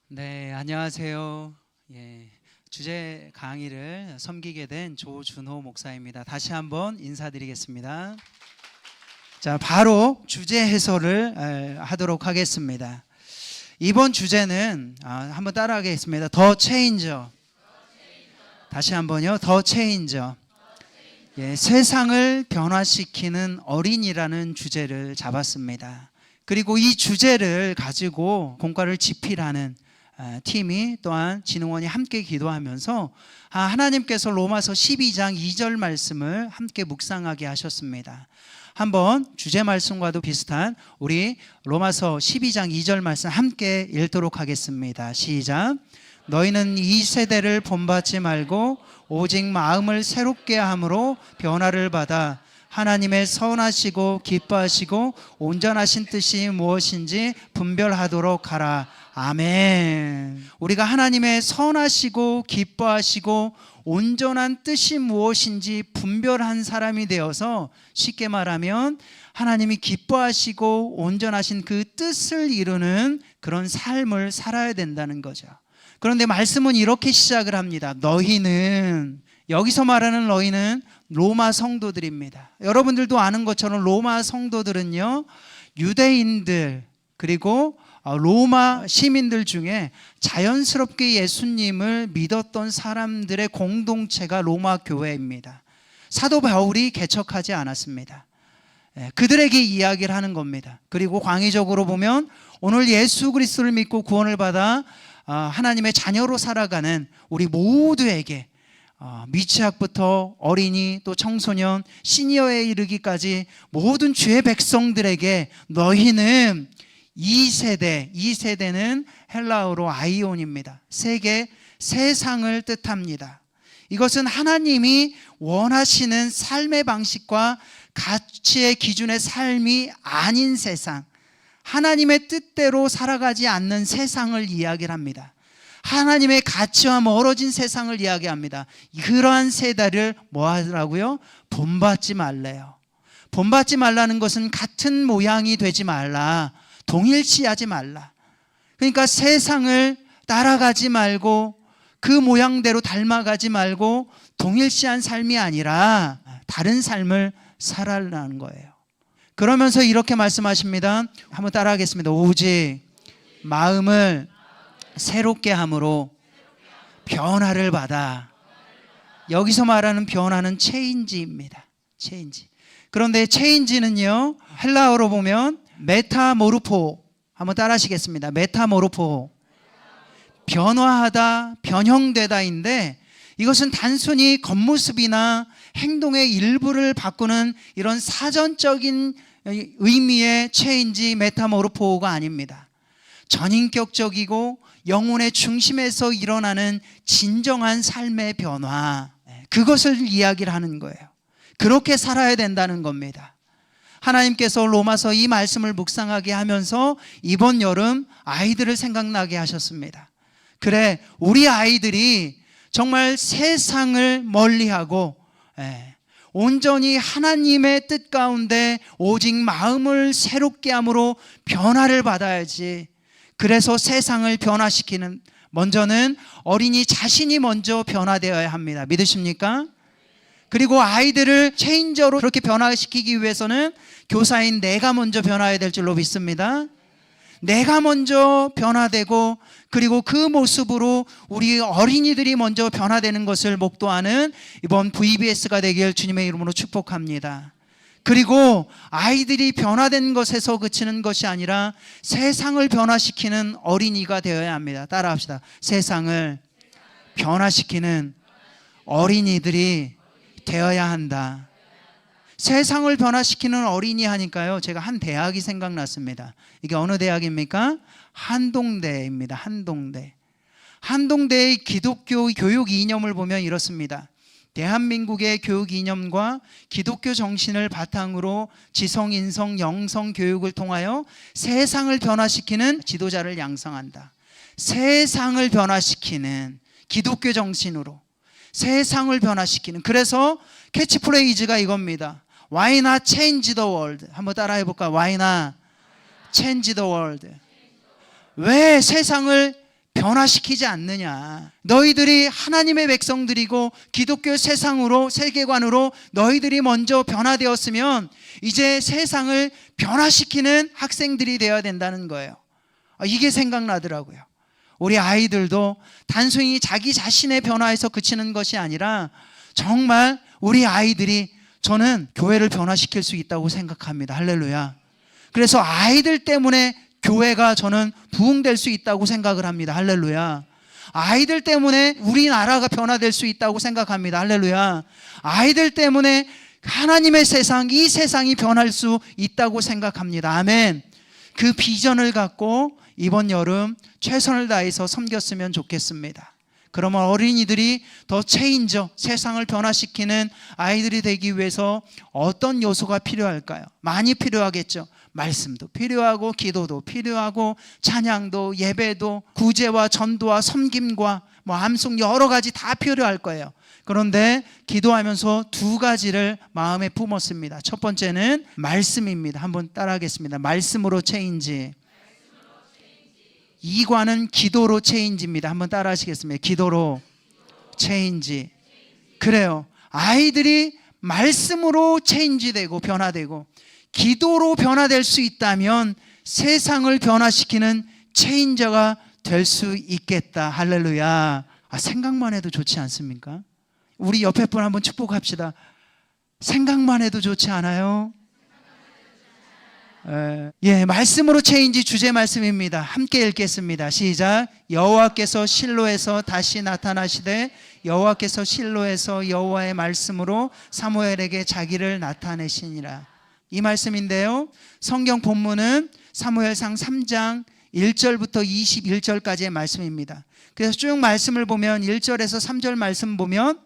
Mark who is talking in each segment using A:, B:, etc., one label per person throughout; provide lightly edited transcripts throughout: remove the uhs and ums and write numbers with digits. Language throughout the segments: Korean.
A: 네, 안녕하세요. 주제 강의를 섬기게 된 조준호 목사입니다. 다시 한번 인사드리겠습니다. 자, 바로 주제 해설을 하도록 하겠습니다. 이번 주제는 한번 따라하겠습니다. 더 체인저. 다시 한번요. 더 체인저. 세상을 변화시키는 어린이라는 주제를 잡았습니다. 그리고 이 주제를 가지고 공과를 집필하는 팀이 또한 진흥원이 함께 기도하면서 하나님께서 로마서 12장 2절 말씀을 함께 묵상하게 하셨습니다. 한번 주제 말씀과도 비슷한 우리 로마서 12장 2절 말씀 함께 읽도록 하겠습니다. 시작. 너희는 이 세대를 본받지 말고 오직 마음을 새롭게 함으로 변화를 받아 하나님의 선하시고 기뻐하시고 온전하신 뜻이 무엇인지 분별하도록 하라. 아멘. 우리가 하나님의 선하시고 기뻐하시고 온전한 뜻이 무엇인지 분별한 사람이 되어서, 쉽게 말하면 하나님이 기뻐하시고 온전하신 그 뜻을 이루는 그런 삶을 살아야 된다는 거죠. 그런데 말씀은 이렇게 시작을 합니다. 너희는, 여기서 말하는 너희는 로마 성도들입니다. 여러분들도 아는 것처럼 로마 성도들은요, 유대인들 그리고 로마 시민들 중에 자연스럽게 예수님을 믿었던 사람들의 공동체가 로마 교회입니다. 사도 바울이 개척하지 않았습니다. 그들에게 이야기를 하는 겁니다. 그리고 광의적으로 보면 오늘 예수 그리스도를 믿고 구원을 받아 하나님의 자녀로 살아가는 우리 모두에게, 미취학부터 어린이 또 청소년 시니어에 이르기까지 모든 주의 백성들에게 너희는 이 세대는 헬라어로 아이온입니다. 세계, 세상을 뜻합니다. 이것은 하나님이 원하시는 삶의 방식과 가치의 기준의 삶이 아닌 세상, 하나님의 뜻대로 살아가지 않는 세상을 이야기를 합니다. 하나님의 가치와 멀어진 세상을 이야기합니다. 그러한 세대를 뭐 하라고요? 본받지 말래요. 본받지 말라는 것은 같은 모양이 되지 말라, 동일시하지 말라. 그러니까 세상을 따라가지 말고 그 모양대로 닮아가지 말고 동일시한 삶이 아니라 다른 삶을 살아라는 거예요. 그러면서 이렇게 말씀하십니다. 한번 따라하겠습니다. 오직 마음을 새롭게 함으로 변화를 받아. 여기서 말하는 변화는 체인지입니다. 체인지. 그런데 체인지는요, 헬라어로 보면 메타모르포, 한번 따라하시겠습니다. 메타모르포, 변화하다, 변형되다인데, 이것은 단순히 겉모습이나 행동의 일부를 바꾸는 이런 사전적인 의미의 체인지, 메타모르포가 아닙니다. 전인격적이고 영혼의 중심에서 일어나는 진정한 삶의 변화, 그것을 이야기를 하는 거예요. 그렇게 살아야 된다는 겁니다. 하나님께서 로마서 이 말씀을 묵상하게 하면서 이번 여름 아이들을 생각나게 하셨습니다. 그래, 우리 아이들이 정말 세상을 멀리하고 온전히 하나님의 뜻 가운데 오직 마음을 새롭게 함으로 변화를 받아야지. 그래서 세상을 변화시키는, 먼저는 어린이 자신이 먼저 변화되어야 합니다. 믿으십니까? 그리고 아이들을 체인저로 그렇게 변화시키기 위해서는 교사인 내가 먼저 변화해야 될 줄로 믿습니다. 내가 먼저 변화되고, 그리고 그 모습으로 우리 어린이들이 먼저 변화되는 것을 목도하는 이번 VBS가 되길 주님의 이름으로 축복합니다. 그리고 아이들이 변화된 것에서 그치는 것이 아니라 세상을 변화시키는 어린이가 되어야 합니다. 따라합시다. 세상을 변화시키는 어린이들이 되어야 한다. 세상을 변화시키는 어린이 하니까요, 제가 한 대학이 생각났습니다. 이게 어느 대학입니까? 한동대입니다. 한동대. 한동대의 기독교 교육 이념을 보면 이렇습니다. 대한민국의 교육 이념과 기독교 정신을 바탕으로 지성, 인성, 영성 교육을 통하여 세상을 변화시키는 지도자를 양성한다. 세상을 변화시키는 기독교 정신으로 세상을 변화시키는, 그래서 캐치프레이즈가 이겁니다. Why not change the world? 한번 따라해 볼까요? Why not change the world? 왜 세상을 변화시키지 않느냐. 너희들이 하나님의 백성들이고 기독교 세상으로, 세계관으로 너희들이 먼저 변화되었으면 이제 세상을 변화시키는 학생들이 되어야 된다는 거예요. 이게 생각나더라고요. 우리 아이들도 단순히 자기 자신의 변화에서 그치는 것이 아니라 정말 우리 아이들이, 저는 교회를 변화시킬 수 있다고 생각합니다. 할렐루야. 그래서 아이들 때문에 교회가 저는 부흥될 수 있다고 생각을 합니다. 할렐루야. 아이들 때문에 우리나라가 변화될 수 있다고 생각합니다. 할렐루야. 아이들 때문에 하나님의 세상, 이 세상이 변할 수 있다고 생각합니다. 아멘. 그 비전을 갖고 이번 여름 최선을 다해서 섬겼으면 좋겠습니다. 그러면 어린이들이 더 체인저, 세상을 변화시키는 아이들이 되기 위해서 어떤 요소가 필요할까요? 많이 필요하겠죠. 말씀도 필요하고, 기도도 필요하고, 찬양도, 예배도, 구제와 전도와 섬김과 암송 여러 가지 다 필요할 거예요. 그런데 기도하면서 두 가지를 마음에 품었습니다. 첫 번째는 말씀입니다. 한번 따라하겠습니다. 말씀으로 체인지. 이관은 기도로 체인지입니다. 한번 따라 하시겠습니다. 기도로 체인지. 그래요. 아이들이 말씀으로 체인지되고 변화되고 기도로 변화될 수 있다면 세상을 변화시키는 체인저가 될 수 있겠다. 할렐루야. 생각만 해도 좋지 않습니까? 우리 옆에 분 한번 축복합시다. 생각만 해도 좋지 않아요? 말씀으로 체인지 주제 말씀입니다. 함께 읽겠습니다. 시작. 여호와께서 실로에서 다시 나타나시되 여호와께서 실로에서 여호와의 말씀으로 사무엘에게 자기를 나타내시니라. 이 말씀인데요, 성경 본문은 사무엘상 3장 1절부터 21절까지의 말씀입니다. 그래서 쭉 말씀을 보면 1절에서 3절 말씀 보면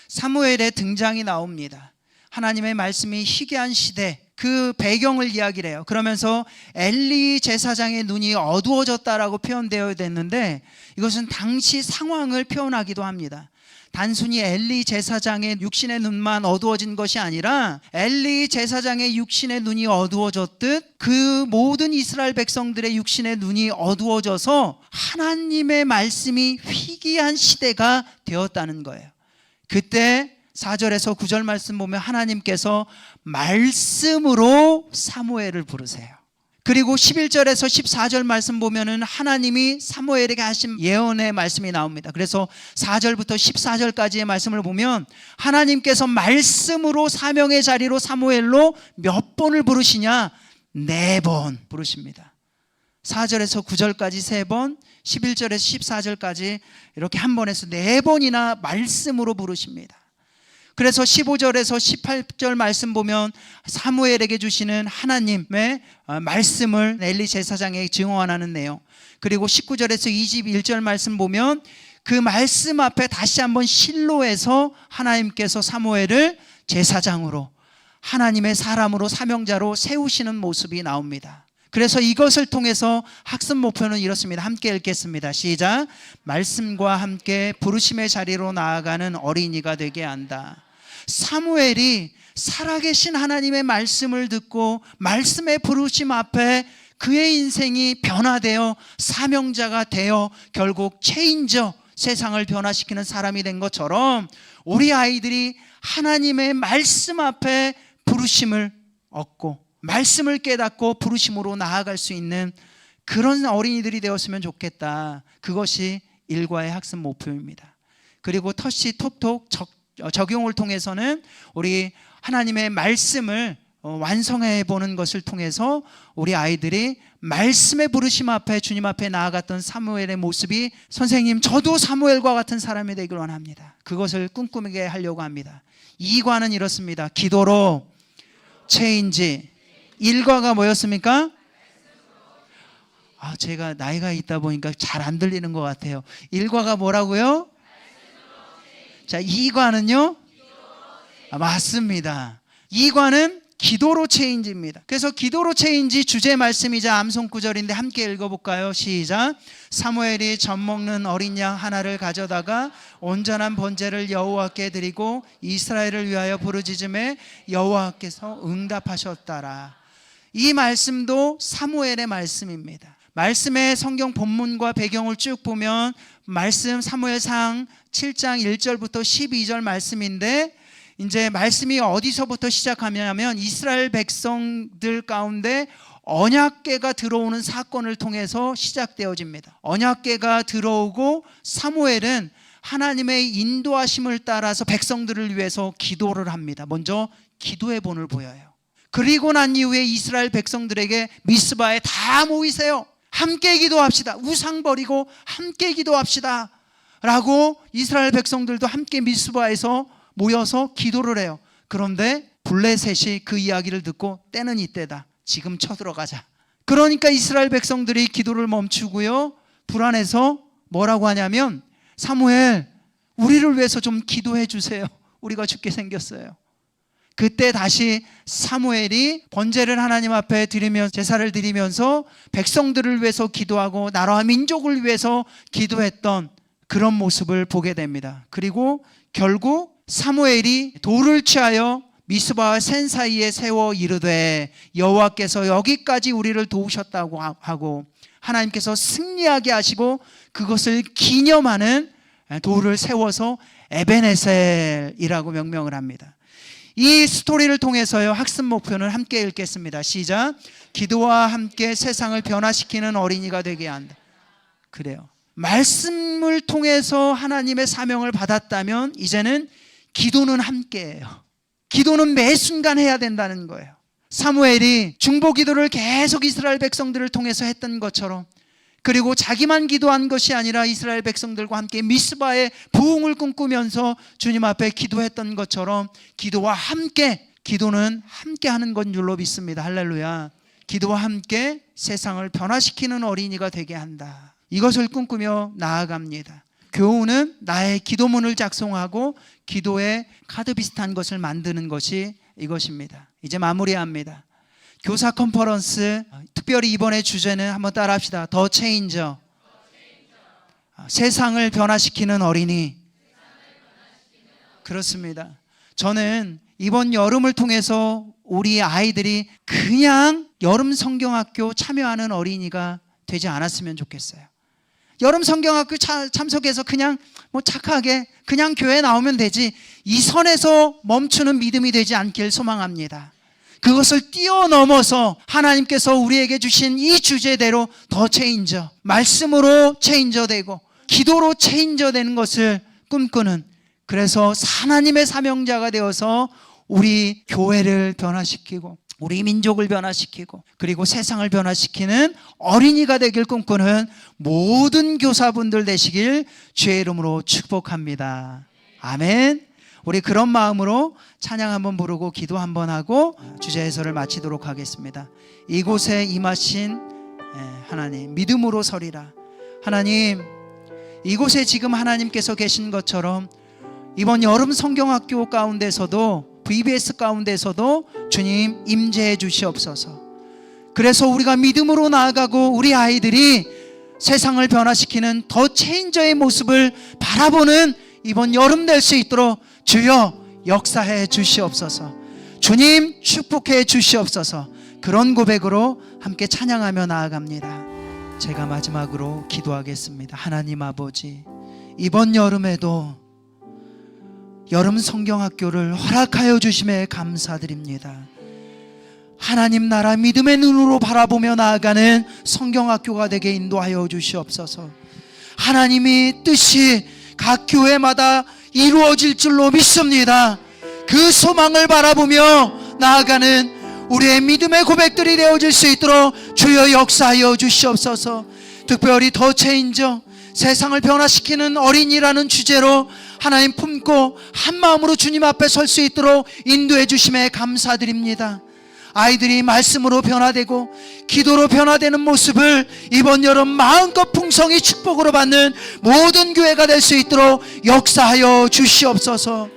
A: 사무엘의 등장이 나옵니다. 하나님의 말씀이 희귀한 시대, 그 배경을 이야기를 해요. 그러면서 엘리 제사장의 눈이 어두워졌다라고 표현되어 있는데 이것은 당시 상황을 표현하기도 합니다. 단순히 엘리 제사장의 육신의 눈만 어두워진 것이 아니라 엘리 제사장의 육신의 눈이 어두워졌듯 그 모든 이스라엘 백성들의 육신의 눈이 어두워져서 하나님의 말씀이 희귀한 시대가 되었다는 거예요. 그때 4절에서 9절 말씀 보면 하나님께서 말씀으로 사무엘을 부르세요. 그리고 11절에서 14절 말씀 보면은 하나님이 사무엘에게 하신 예언의 말씀이 나옵니다. 그래서 4절부터 14절까지의 말씀을 보면 하나님께서 말씀으로 사명의 자리로 사무엘로 몇 번을 부르시냐? 4번 부르십니다. 4절에서 9절까지 3번, 11절에서 14절까지 이렇게 한 번에서 4번이나 말씀으로 부르십니다. 그래서 15절에서 18절 말씀 보면 사무엘에게 주시는 하나님의 말씀을 엘리 제사장에게 증언하는 내용, 그리고 19절에서 21절 말씀 보면 그 말씀 앞에 다시 한번 실로에서 하나님께서 사무엘을 제사장으로, 하나님의 사람으로, 사명자로 세우시는 모습이 나옵니다. 그래서 이것을 통해서 학습 목표는 이렇습니다. 함께 읽겠습니다. 시작. 말씀과 함께 부르심의 자리로 나아가는 어린이가 되게 한다. 사무엘이 살아계신 하나님의 말씀을 듣고 말씀의 부르심 앞에 그의 인생이 변화되어 사명자가 되어 결국 체인저, 세상을 변화시키는 사람이 된 것처럼 우리 아이들이 하나님의 말씀 앞에 부르심을 얻고 말씀을 깨닫고 부르심으로 나아갈 수 있는 그런 어린이들이 되었으면 좋겠다. 그것이 일과의 학습 목표입니다. 그리고 터시 톡톡 적용을 통해서는 우리 하나님의 말씀을 완성해 보는 것을 통해서 우리 아이들이 말씀의 부르심 앞에 주님 앞에 나아갔던 사무엘의 모습이, 선생님 저도 사무엘과 같은 사람이 되길 원합니다. 그것을 꿈꾸게 하려고 합니다. 2과는 이렇습니다. 기도로 체인지. 1과가 뭐였습니까? 제가 나이가 있다 보니까 잘 안 들리는 것 같아요. 1과가 뭐라고요? 자, 2과는요? 맞습니다. 2과는 기도로 체인지입니다. 그래서 기도로 체인지 주제 말씀이자 암송 구절인데 함께 읽어볼까요? 시작. 사무엘이 젖 먹는 어린 양 하나를 가져다가 온전한 번제를 여호와께 드리고 이스라엘을 위하여 부르짖음에 여호와께서 응답하셨더라. 이 말씀도 사무엘의 말씀입니다. 말씀의 성경 본문과 배경을 쭉 보면 말씀 사무엘상 7장 1절부터 12절 말씀인데, 이제 말씀이 어디서부터 시작하냐면 이스라엘 백성들 가운데 언약궤가 들어오는 사건을 통해서 시작되어집니다. 언약궤가 들어오고 사무엘은 하나님의 인도하심을 따라서 백성들을 위해서 기도를 합니다. 먼저 기도의 본을 보여요. 그리고 난 이후에 이스라엘 백성들에게 미스바에 다 모이세요. 함께 기도합시다. 우상 버리고 함께 기도합시다 라고 이스라엘 백성들도 함께 미스바에서 모여서 기도를 해요. 그런데 블레셋이 그 이야기를 듣고 때는 이때다, 지금 쳐들어가자. 그러니까 이스라엘 백성들이 기도를 멈추고요, 불안해서 뭐라고 하냐면, 사무엘, 우리를 위해서 좀 기도해 주세요. 우리가 죽게 생겼어요. 그때 다시 사무엘이 번제를 하나님 앞에 드리면서, 제사를 드리면서 백성들을 위해서 기도하고 나라와 민족을 위해서 기도했던 그런 모습을 보게 됩니다. 그리고 결국 사무엘이 돌을 취하여 미스바와 센 사이에 세워 이르되 여호와께서 여기까지 우리를 도우셨다고 하고 하나님께서 승리하게 하시고 그것을 기념하는 돌을 세워서 에벤에셀이라고 명명을 합니다. 이 스토리를 통해서요, 학습 목표는 함께 읽겠습니다. 시작. 기도와 함께 세상을 변화시키는 어린이가 되게 한다. 그래요. 말씀을 통해서 하나님의 사명을 받았다면 이제는 기도는 함께예요. 기도는 매 순간 해야 된다는 거예요. 사무엘이 중보 기도를 계속 이스라엘 백성들을 통해서 했던 것처럼, 그리고 자기만 기도한 것이 아니라 이스라엘 백성들과 함께 미스바의 부흥을 꿈꾸면서 주님 앞에 기도했던 것처럼 기도와 함께, 기도는 함께 하는 건 줄로 믿습니다. 할렐루야. 기도와 함께 세상을 변화시키는 어린이가 되게 한다. 이것을 꿈꾸며 나아갑니다. 교우는 나의 기도문을 작성하고 기도의 카드 비슷한 것을 만드는 것이 이것입니다. 이제 마무리합니다. 교사 컨퍼런스, 특별히 이번에 주제는 한번 따라 합시다. 더 체인저. 세상을 변화시키는 어린이. 그렇습니다. 저는 이번 여름을 통해서 우리 아이들이 그냥 여름 성경학교 참여하는 어린이가 되지 않았으면 좋겠어요. 여름 성경학교 참석해서 그냥 착하게 그냥 교회 나오면 되지, 이 선에서 멈추는 믿음이 되지 않길 소망합니다. 그것을 뛰어넘어서 하나님께서 우리에게 주신 이 주제대로 더 체인저, 말씀으로 체인저 되고 기도로 체인저 되는 것을 꿈꾸는, 그래서 하나님의 사명자가 되어서 우리 교회를 변화시키고 우리 민족을 변화시키고 그리고 세상을 변화시키는 어린이가 되길 꿈꾸는 모든 교사분들 되시길 주의 이름으로 축복합니다. 아멘. 우리 그런 마음으로 찬양 한번 부르고 기도 한번 하고 주제 해설을 마치도록 하겠습니다. 이곳에 임하신 하나님, 믿음으로 서리라. 하나님, 이곳에 지금 하나님께서 계신 것처럼 이번 여름 성경학교 가운데서도 VBS 가운데서도 주님 임재해 주시옵소서. 그래서 우리가 믿음으로 나아가고 우리 아이들이 세상을 변화시키는 더 체인저의 모습을 바라보는 이번 여름 될 수 있도록 주여 역사해 주시옵소서. 주님 축복해 주시옵소서. 그런 고백으로 함께 찬양하며 나아갑니다. 제가 마지막으로 기도하겠습니다. 하나님 아버지, 이번 여름에도 여름 성경학교를 허락하여 주심에 감사드립니다. 하나님 나라 믿음의 눈으로 바라보며 나아가는 성경학교가 되게 인도하여 주시옵소서. 하나님이 뜻이 각 교회마다 이루어질 줄로 믿습니다. 그 소망을 바라보며 나아가는 우리의 믿음의 고백들이 되어질 수 있도록 주여 역사하여 주시옵소서. 특별히 더 체인저, 세상을 변화시키는 어린이라는 주제로 하나님 품고 한마음으로 주님 앞에 설 수 있도록 인도해 주심에 감사드립니다. 아이들이 말씀으로 변화되고 기도로 변화되는 모습을 이번 여름 마음껏 풍성히 축복으로 받는 모든 교회가 될 수 있도록 역사하여 주시옵소서.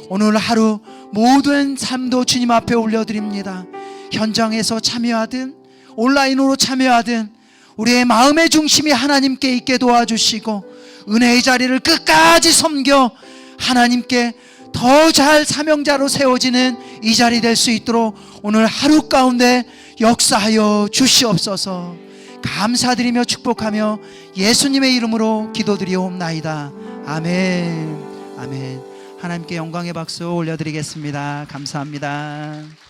A: 오늘 하루 모든 삶도 주님 앞에 올려드립니다. 현장에서 참여하든 온라인으로 참여하든 우리의 마음의 중심이 하나님께 있게 도와주시고 은혜의 자리를 끝까지 섬겨 하나님께 더 잘 사명자로 세워지는 이 자리 될 수 있도록 오늘 하루 가운데 역사하여 주시옵소서. 감사드리며 축복하며 예수님의 이름으로 기도드리옵나이다. 아멘. 아멘. 하나님께 영광의 박수 올려드리겠습니다. 감사합니다.